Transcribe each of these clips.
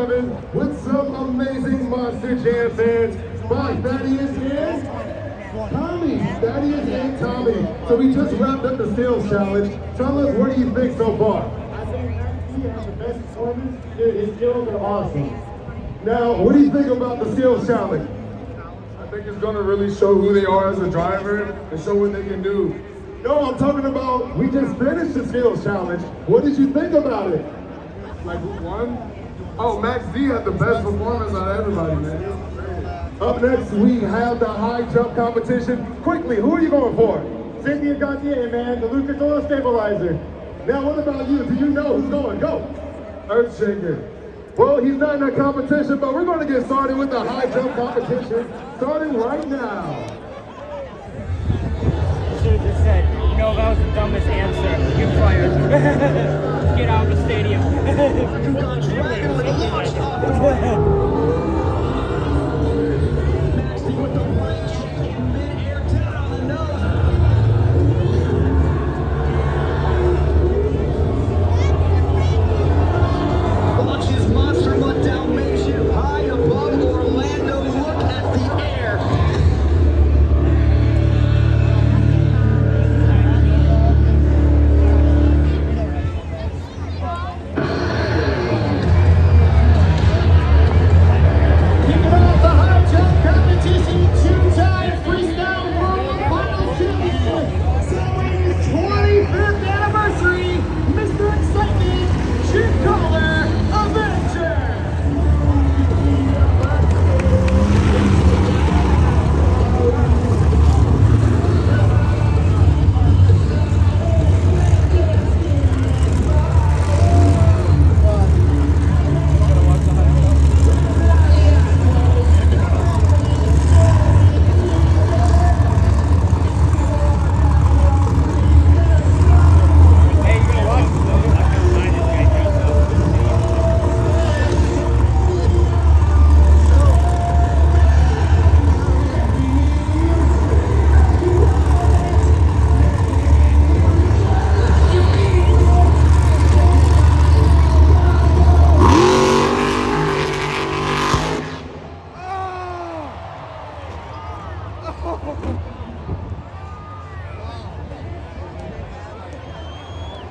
driving with some amazing Monster Jam fans by Thaddeus and Tommy. Thaddeus and Tommy. So we just wrapped up the skills challenge. Tell us, what do you think so far? I think he has the best performance. Dude, his skills are awesome. Now, what do you think about the skills challenge? I think it's going to really show who they are as a driver and show what they can do. No, I'm talking about, we just finished the skills challenge. What did you think about it? Like who won? Oh, Max D had the best performance out of everybody, man. Up next, we have the high jump competition. Quickly, who are you going for? Cynthia Gauthier, man, the Lucas Oil Stabilizer. Now, what about you? Do you know who's going? Go. Earthshaker. Well, he's not in that competition, but we're going to get started with the high jump competition, starting right now. I should have just said, you know, that was the dumbest answer. You're fired. Get out of the stadium.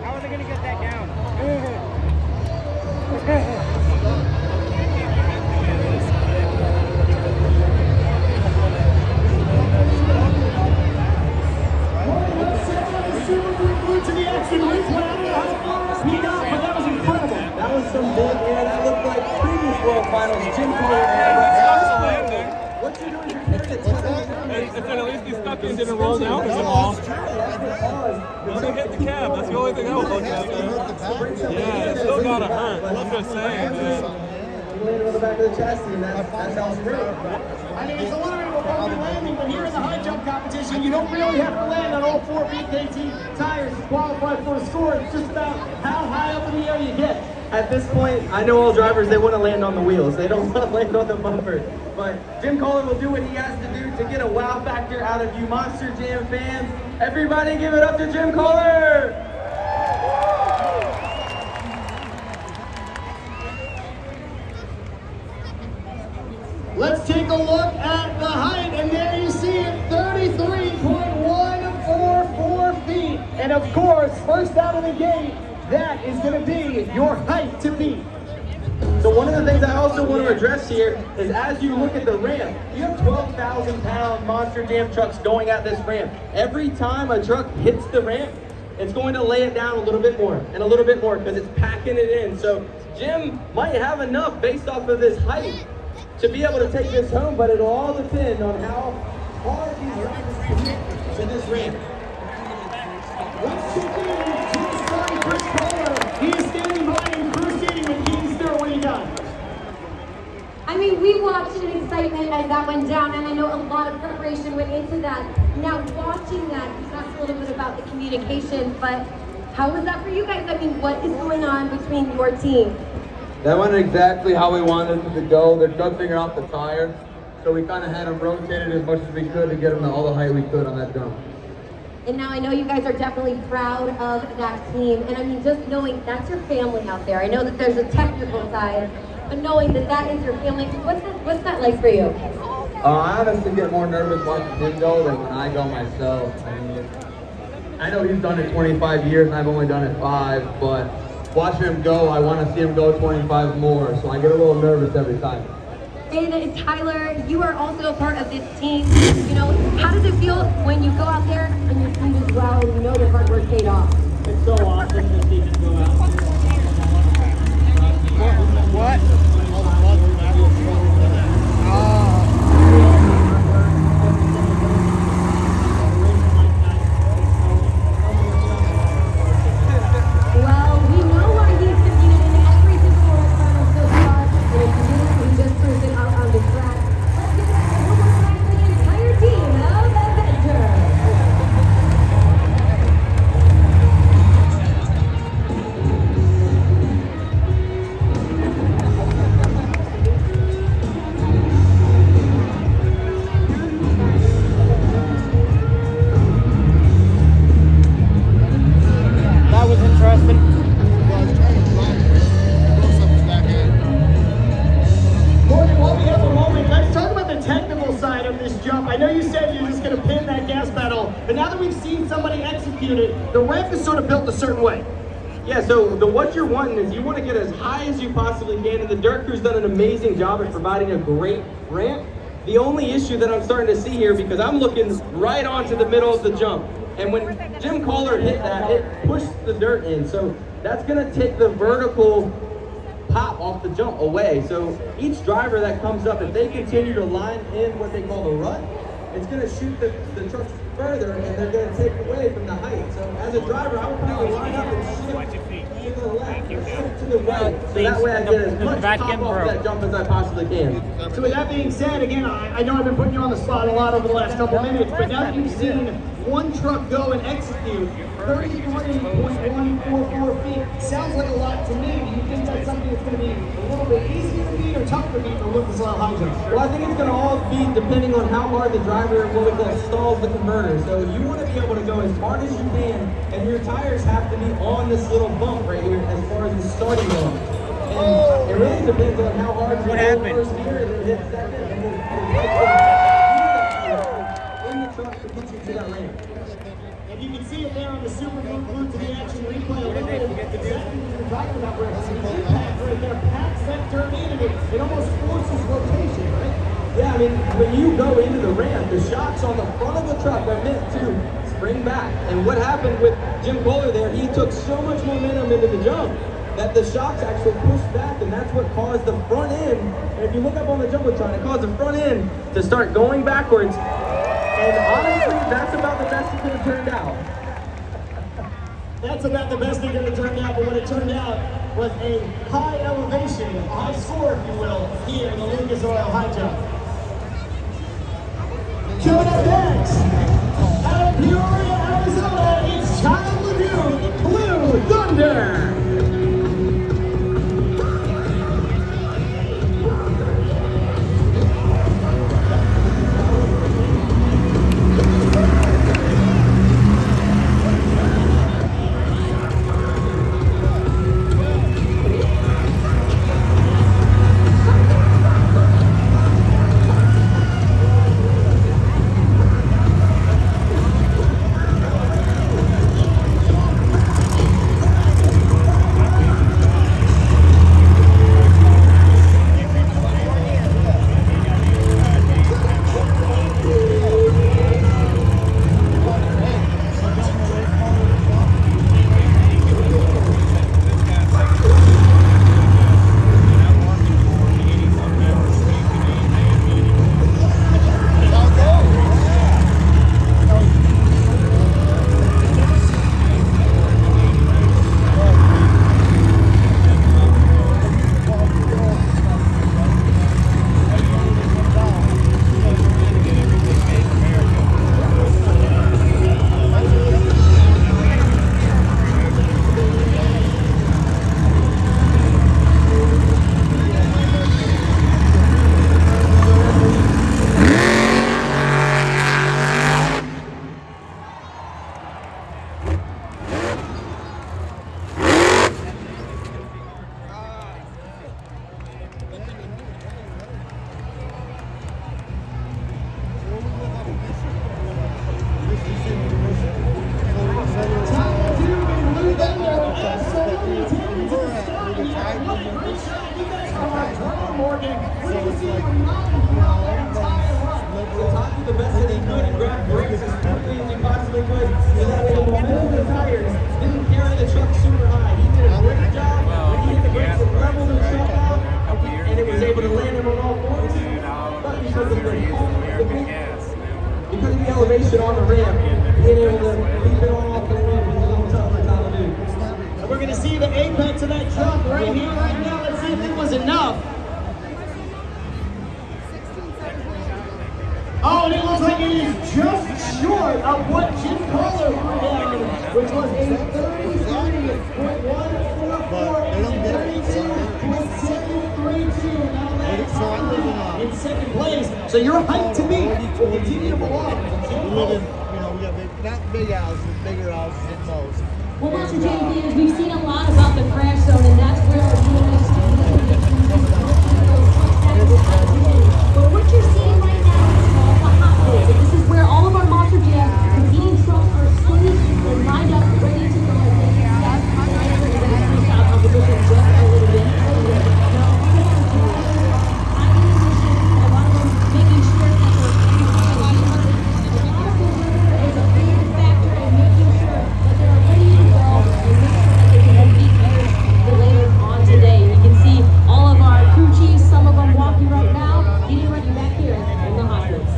How are they going to get that down? To the action, but that was incredible. That was some big air. That looked like previous World Finals. Jim Koehler. What you're doing, you're carrying it. If at least these stuck in didn't roll down, is it all? When they hit the cab, that's the only thing I was looking at. Yeah, it still gotta hurt. I'm just saying, man. You landed on the back of the chassis, and that sounds great. I mean, it's a little bit of a bumpy landing, but here in the high jump competition, you don't really have to land on all 4 BKT tires to qualify for a score. It's just about how high up in the air you get. At this point, I know all drivers, they want to land on the wheels. They don't want to land on the bumper. But Jim Koehler will do what he has to do to get a wow factor out of you Monster Jam fans. Everybody give it up to Jim Koehler! Let's take a look at the height, and there you see it, 33.144 feet. And of course, first out of the gate, that is going to be your height to beat. So one of the things I also want to address here is as you look at the ramp, you have 12,000-pound Monster Jam trucks going at this ramp. Every time a truck hits the ramp, it's going to lay it down a little bit more and a little bit more because it's packing it in. So Jim might have enough based off of this height to be able to take this home, but it'll all depend on how hard these drivers commit to this ramp. Let's check in with Jim's son, Chris Koehler. He is standing by and proceeding with Keaton Stewart. What do you got? I mean, we watched in excitement as that went down, and I know a lot of preparation went into that. Now, watching that, you talked a little bit about the communication, but how was that for you guys? I mean, what is going on between your team? That went exactly how we wanted it to go. They're just figuring out the tire, so we kind of had them rotated as much as we could to get them to all the height we could on that jump. And now I know you guys are definitely proud of that team. And I mean, just knowing that's your family out there. I know that there's a technical side, but knowing that that is your family, what's that like for you? I honestly get more nervous watching him go than when I go myself. I mean, I know he's done it 25 years and I've only done it 5, but watching him go, I want to see him go 25 more, so I get a little nervous every time. And Tyler, you are also a part of this team. You know, how does it feel when you go out there and your team does well and you know your hard work paid off? It's so awesome to see him go out. What? Well, we know why he's competed in every single World Final so far, and it's amazing he just proves it out on the track. Let's give it up one more time for the entire team of Avenger. That was interesting. Morgan, while we have a moment, let's talk about the technical side of this jump. I know you said you're just going to pin that gas pedal, but now that we've seen somebody execute it, the ramp is sort of built a certain way. Yeah, so what you're wanting is you want to get as high as you possibly can, and the dirt crew's done an amazing job at providing a great ramp. The only issue that I'm starting to see here, because I'm looking right onto the middle of the jump, and when Jim Koehler hit that, it pushed the dirt in, so that's going to take the vertical pop off the jump away. So each driver that comes up, if they continue to line in what they call the rut, it's going to shoot the trucks further, and they're going to take away from the height. So as a driver, I would probably line up and shift to the left, or shift to the right, so that way I get as much pop off that jump as I possibly can. So with that being said, again, I know I've been putting you on the spot a lot over the last couple minutes, but now that you've seen one truck go and execute 33.144 feet, sounds like a lot to me. Do you think that's something that's going to be a little bit easier to beat or tougher to beat for Lucas Oil High Jump? Well, I think it's going to all be depending on how hard the driver, what we call, stalls the converter. So you want to be able to go as hard as you can, and your tires have to be on this little bump right here as far as the starting bump. And it really depends on how hard you go first gear and then hit second, and then in the truck to get you to that ramp. And you can see it there on the super glued to the action replay a little bit. Exactly what you're talking about, where the impact right there packs that turn in, and it almost forces rotation, right? Yeah, I mean, when you go into the ramp, the shocks on the front of the truck are meant to spring back. And what happened with Jim Koehler there, he took so much momentum into the jump that the shocks actually pushed back, and that's what caused the front end. And if you look up on the Jumbotron, it caused the front end to start going backwards. And honestly, that's about the best it could have turned out. That's about the best it could have turned out, but what it turned out was a high elevation, a high score, if you will, here in the Lucas Oil High Jump. Coming up next, out of Peoria, Arizona, it's Child Lagoon, Blue Thunder. crazy mountain throughout that entire run. So Todd did the best that he could and grabbed brakes as quickly as he possibly could. So that way the momentum of the tires didn't carry the truck super high. He did a great job when he hit the brakes and leveled the truck out, and it was able to land him on all fours. But because of the elevation on the ramp, being able to keep it on off the ramp was a little tough for Todd to do. And we're going to see the apex of that truck right here, right now. Let's see if it was enough. Oh, and it looks like it is just short of what Jim Koehler threw down, which was a 33.144 and 32.732. Now that's in second place. So your height to beat will continue to belong to Jim Koehler. We got not big houses, bigger houses than most. Well, Monster Jam fans, we've seen a lot about the crash zone, and that's where our But what you're seeing right now is called the hot pit. This is where all of our Monster Jam competing trucks are squeezed and lined up, ready to go. Competition just a little bit. Making sure that is a big factor in making sure that they're ready to go and make sure that they can beat the later on today. You can see all of our crew chiefs, some of them walking right now, getting ready back here in the hot pits.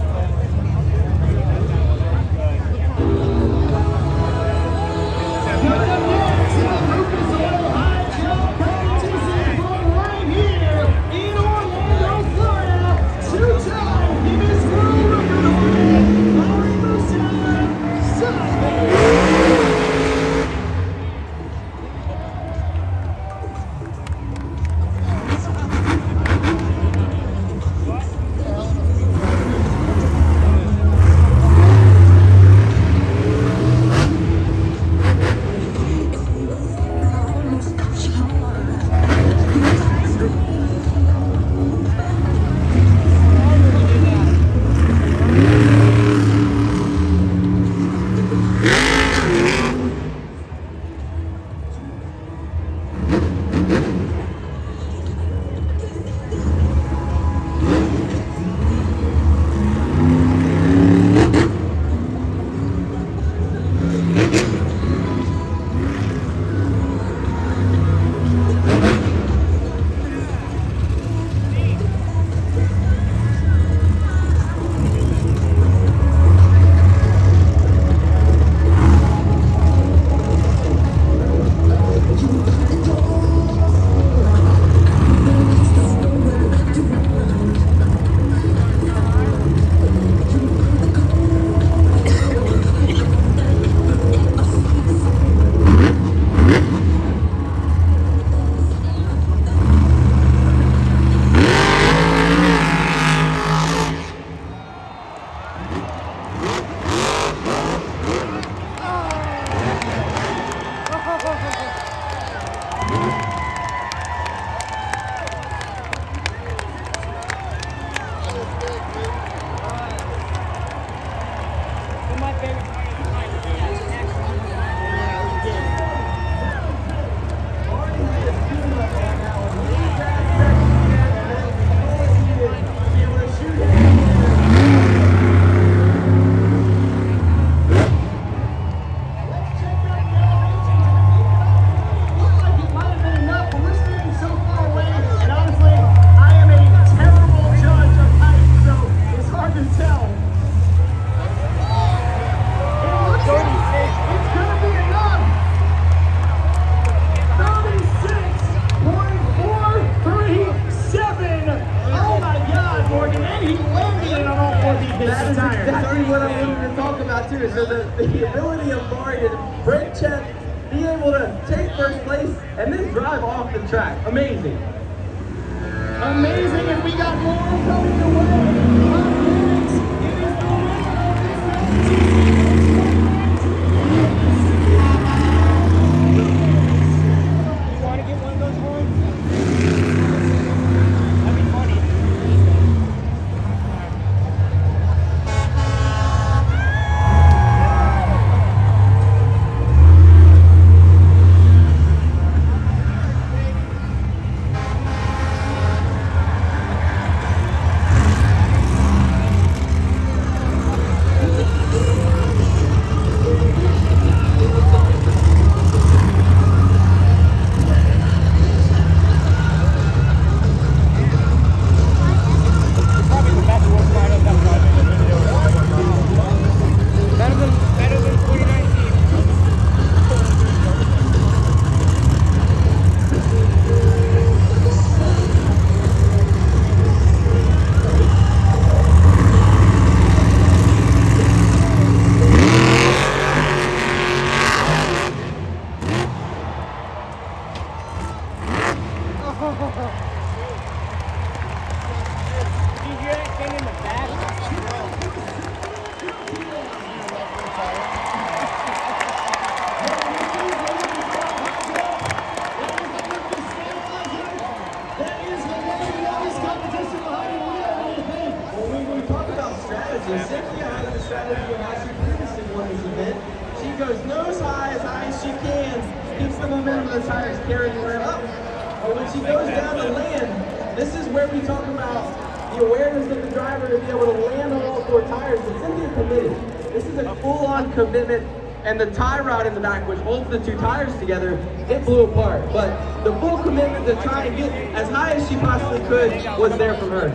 So the ability of Mari to brake check, be able to take first place, and then drive off the track. Amazing. Amazing, and we got more coming your way. Up next, it is the You want to get one of those horns? That'd be funny. you hear that thing in the back? When we talk about strategy, Cynthia has a strategy of how she previously won this event. She goes nose high as she can, keeps the momentum of the tires carrying her up. But when she goes down to land, this is where we talk about the awareness of the driver to be able to land on all four tires. But Cynthia committed. This is a full-on commitment, and the tie rod in the back, which holds the two tires together, it blew apart. But the full commitment to try and get as high as she possibly could was there from her.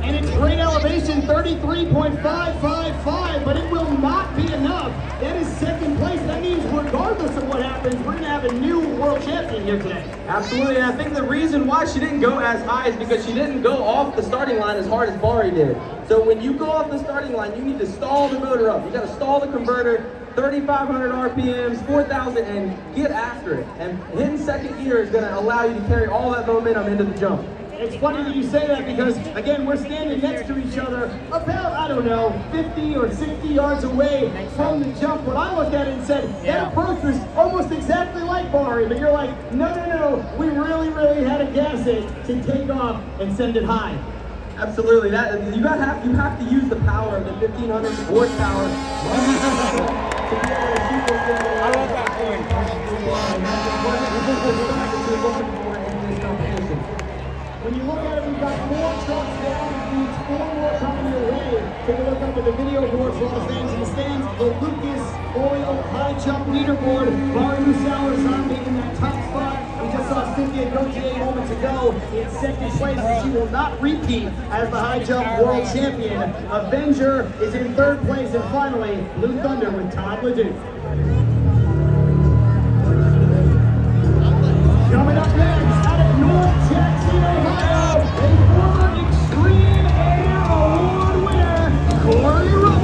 And it's great elevation, 33.555, but it will not be enough. That is second place. That means regardless of what happens, we're going to have a new world champion here today. Absolutely, and I think the reason why she didn't go as high is because she didn't go off the starting line as hard as Bari did. So when you go off the starting line, you need to stall the motor up. You got to stall the converter, 3,500 RPMs, 4,000, and get after it. And hitting second gear is going to allow you to carry all that momentum into the jump. It's funny that you say that because, again, we're standing next to each other about, I don't know, 50 or 60 yards away from the jump. When I looked at it and said, that approach was almost exactly like Bari, but you're like, no, we really had to gas it to take off and send it high. Absolutely, you have to use the power of the 1,500 horsepower to be able to keep this thing going. I love that point. When you look at it, we've got 4 trucks down, which means 4 more coming your way. Take a look up at the video board for all the fans in the stands. The Lucas Oil High Jump Leaderboard. Bari Musauer zombie in that top spot. We just saw Cynthia Gauthier moments ago in second place. She will not repeat as the high jump world champion. Avenger is in third place, and finally, Blue Thunder with Todd Leduc. Coming up next, out of North Jackson, Ohio, a former Extreme Air Award winner, Koehler.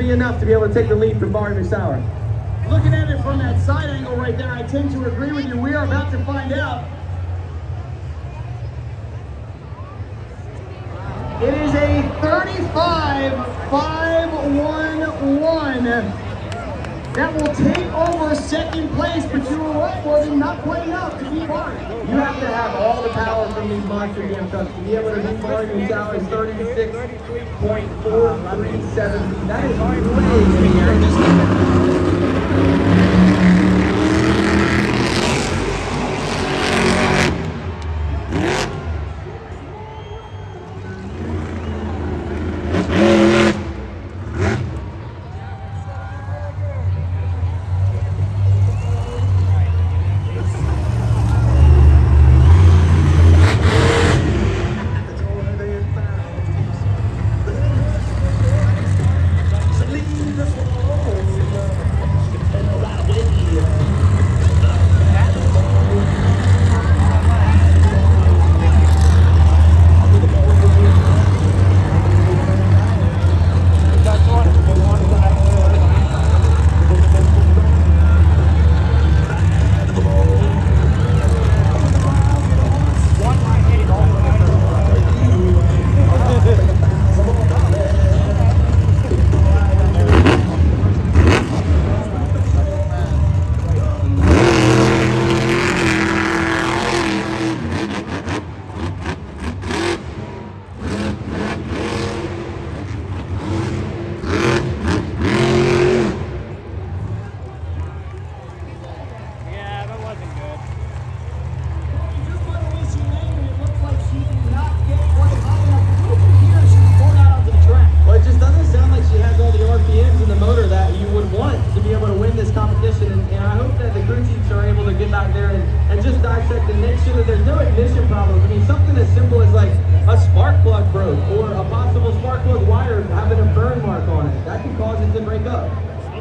Enough to be able to take the lead from Bari Musauer. Looking at it from that side angle right there, I tend to agree with you. We are about to find out. It is a 35.511 that will take over second place, but you were right, Morgan, not quite enough to beat Bari. You have to have all the power from these monster jam trucks to be able to beat Bari Musauer's 36.437. That is way in the air.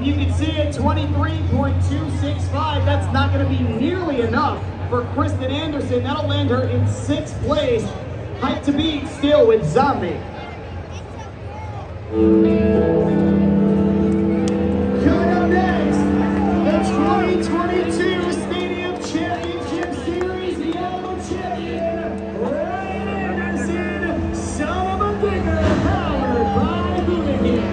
And you can see at 23.265, that's not going to be nearly enough for Kristen Anderson. That'll land her in 6th place. Height to beat still with Zombie. Coming up next, the 2022 Stadium Championship Series Yellow Champion, Ryan Anderson, son of a digger, powered by Avenger.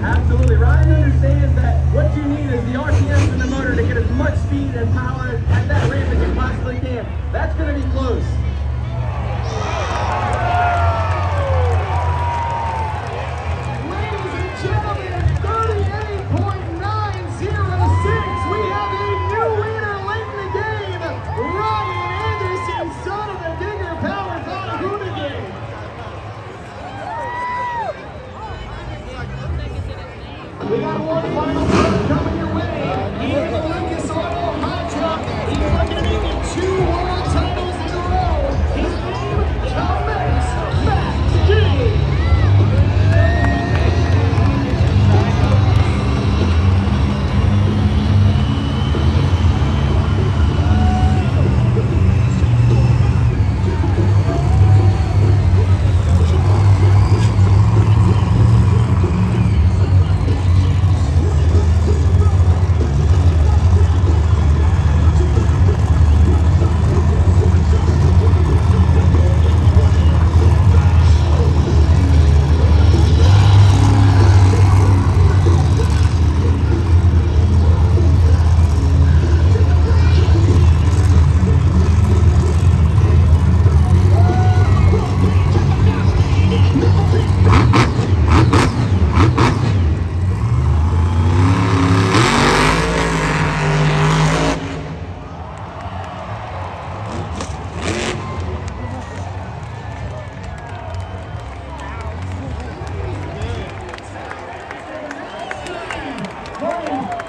Absolutely. Ryan understands that what you need is the RPMs in the motor to get as much speed and power at that ramp as you possibly can. That's going to be close. Ladies and gentlemen, 38.906. We have a new leader late in the game. Ryan Anderson, son of a digger, powered by Hoonigan. We got one final turn coming your way. Here in the Lucas Oil Hot Truck. He's looking to make it 2 world titles in a row. His name, Thomas Max G.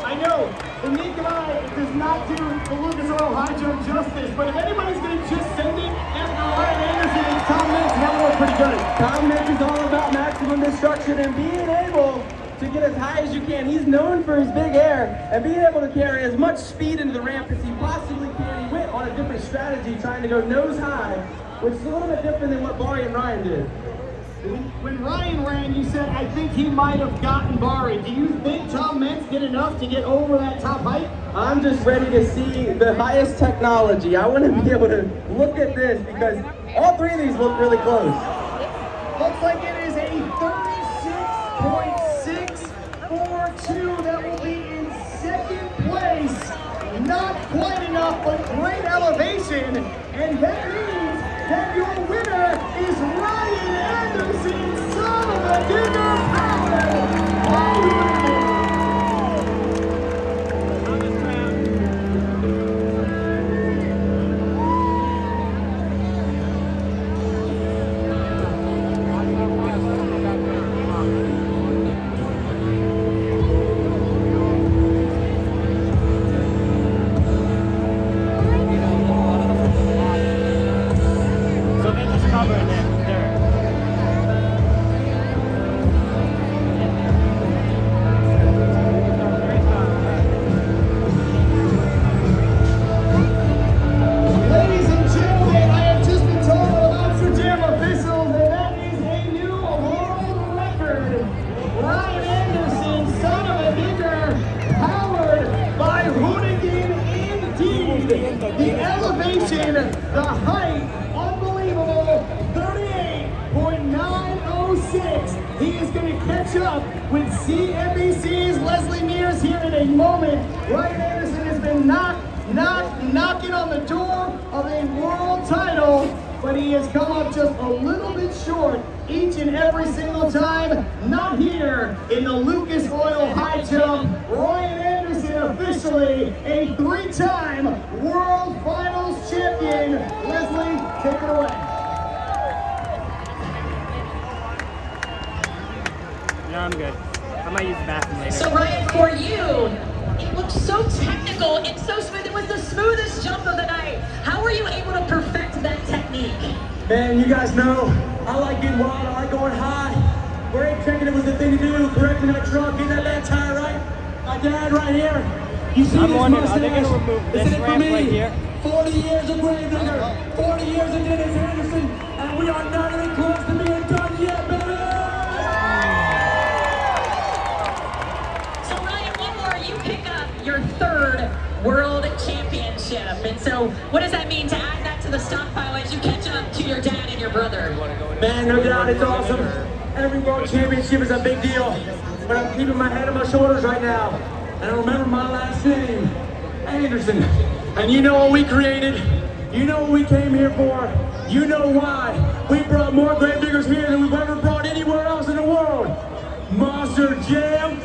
I know the naked eye does not do the Lucas Oil High Jump justice, but if anybody's going to just send it after Ryan Anderson, it's Tom Mintz, and that would look pretty good. Tom Mintz is all about maximum destruction and being able to get as high as you can. He's known for his big air and being able to carry as much speed into the ramp as he possibly can. He went on a different strategy, trying to go nose high, which is a little bit different than what Barry and Ryan did. When Ryan ran, you said, I think he might have gotten Barry. Do you think Tom Mintz did enough to get over that top height? I'm just ready to see the highest technology. I want to be able to look at this because all three of these look really close. Looks like it is a 36.642 that will be in 2nd place. Not quite enough, but great elevation. And that means that your winner is Ryan Anderson, son of a digger, powered by Hoonigan. So they just cover it in dirt. He is going to catch up with CNBC's Leslie Mears here in a moment. Ryan Anderson has been knocking on the door of a world title, but he has come up just a little bit short each and every single time. Not here in the Lucas Oil High Jump. Ryan Anderson officially a 3-time World Finals champion. Leslie, take it away. No, I'm good. I might use the bathroom later. So Ryan, for you, it looked so technical and so smooth. It was the smoothest jump of the night. How were you able to perfect that technique? Man, you guys know, I like getting wild, I like going high. Brake checking it was the thing to do, correcting that truck, getting that bad tire right. My dad right here. You see I'm this wondering, are mustache? they gonna remove this Isn't it for ramp me? right here? 40 years of Avenger, 40 years of Dennis Anderson, and we are not even close to being done yet, baby! So Ryan, one more, you pick up your 3rd World Championship. And so what does that mean to add that to the stockpile as you catch up to your dad and your brother? Man, no doubt, it's awesome. Every World Championship is a big deal. But I'm keeping my head on my shoulders right now. And I remember my last name, Anderson. And you know what we created. You know what we came here for. You know why. We brought more grave diggers here than we've ever brought anywhere else in the world. Monster Jam